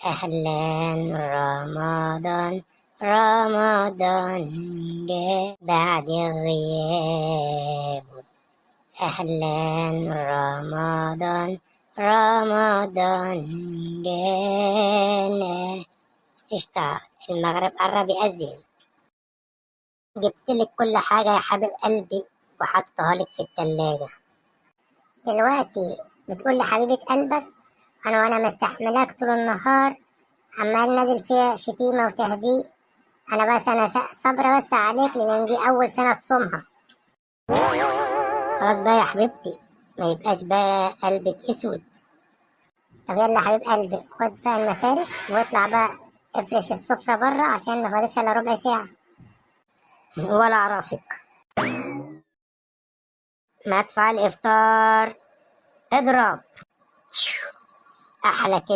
أهلا رمضان، رمضان جه بعد غياب. أهلا رمضان، رمضان جانا. قشطة، المغرب قرب يأذن. جبتلك كل حاجة يا حبيب قلبي وحطيتها لك في التلاجة. دلوقتي بتقول لحبيبة قلبك أنا وأنا مستحملاك طول النهار عمال نازل فيها شتيمة وتهزيق. أنا صابرة بس عليك لأن دي أول سنة تصومها. خلاص بقى يا حبيبتي، ما يبقاش بقى قلبك أسود. طب يلا يا حبيب قلبي، خد بقى المفارش واطلع بقى افرش السفرة بره عشان ما فاضلش إلا ربع ساعة. ولا أعرفك. مدفع الإفطار، اضرب. أحلى كده.